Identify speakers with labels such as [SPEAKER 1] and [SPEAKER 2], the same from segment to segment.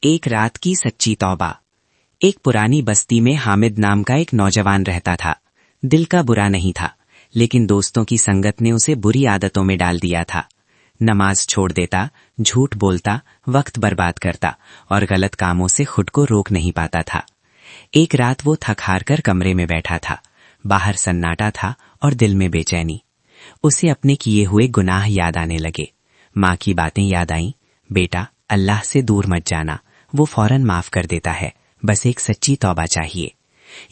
[SPEAKER 1] एक रात की सच्ची तौबा। एक पुरानी बस्ती में हामिद नाम का एक नौजवान रहता था। दिल का बुरा नहीं था, लेकिन दोस्तों की संगत ने उसे बुरी आदतों में डाल दिया था। नमाज छोड़ देता, झूठ बोलता, वक्त बर्बाद करता और गलत कामों से खुद को रोक नहीं पाता था। एक रात वो थक हार कर कमरे में बैठा था। बाहर सन्नाटा था और दिल में बेचैनी। उसे अपने किए हुए गुनाह याद आने लगे। माँ की बातें याद आईं, बेटा अल्लाह से दूर मत जाना, वो फौरन माफ कर देता है, बस एक सच्ची तौबा चाहिए।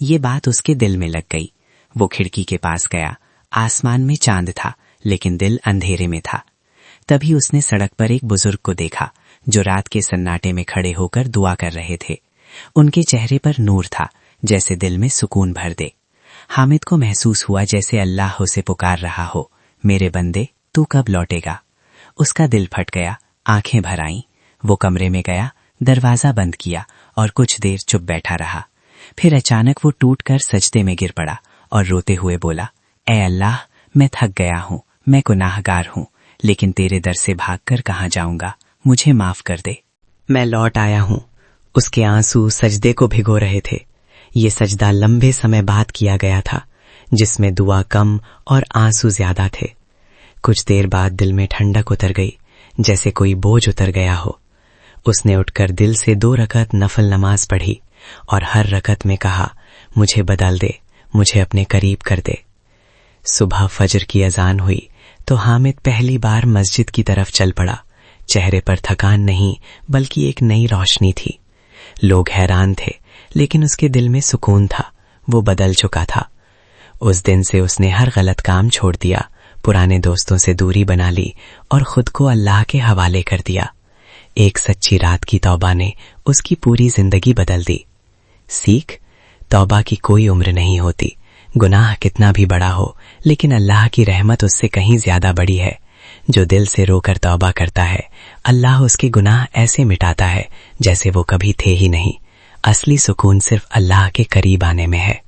[SPEAKER 1] ये बात उसके दिल में लग गई। वो खिड़की के पास गया। आसमान में चांद था, लेकिन दिल अंधेरे में था। तभी उसने सड़क पर एक बुजुर्ग को देखा, जो रात के सन्नाटे में खड़े होकर दुआ कर रहे थे। उनके चेहरे पर नूर था, जैसे दिल में सुकून भर दे। हामिद को महसूस हुआ जैसे अल्लाह उसे पुकार रहा हो, मेरे बंदे तू कब लौटेगा। उसका दिल फट गया, आंखें भर आईं। वो कमरे में गया, दरवाजा बंद किया और कुछ देर चुप बैठा रहा। फिर अचानक वो टूट कर सजदे में गिर पड़ा और रोते हुए बोला, ऐ अल्लाह, मैं थक गया हूँ, मैं गुनाहगार हूँ, लेकिन तेरे दर से भागकर कहाँ जाऊंगा, मुझे माफ कर दे। मैं लौट आया हूँ। उसके आंसू सजदे को भिगो रहे थे। ये सजदा लंबे समय बाद किया गया था, जिसमें दुआ कम और आंसू ज्यादा थे। कुछ देर बाद दिल में ठंडक उतर गई, जैसे कोई बोझ उतर गया हो। उसने उठकर दिल से 2 रकअत नफल नमाज पढ़ी और हर रकअत में कहा, मुझे बदल दे, मुझे अपने करीब कर दे। सुबह फजर की अजान हुई तो हामिद पहली बार मस्जिद की तरफ चल पड़ा। चेहरे पर थकान नहीं, बल्कि एक नई रोशनी थी। लोग हैरान थे, लेकिन उसके दिल में सुकून था। वो बदल चुका था। उस दिन से उसने हर गलत काम छोड़ दिया, पुराने दोस्तों से दूरी बना ली और खुद को अल्लाह के हवाले कर दिया। एक सच्ची रात की तौबा ने उसकी पूरी जिंदगी बदल दी। सीख, तौबा की कोई उम्र नहीं होती। गुनाह कितना भी बड़ा हो, लेकिन अल्लाह की रहमत उससे कहीं ज्यादा बड़ी है। जो दिल से रोकर तौबा करता है, अल्लाह उसके गुनाह ऐसे मिटाता है जैसे वो कभी थे ही नहीं। असली सुकून सिर्फ अल्लाह के करीब आने में है।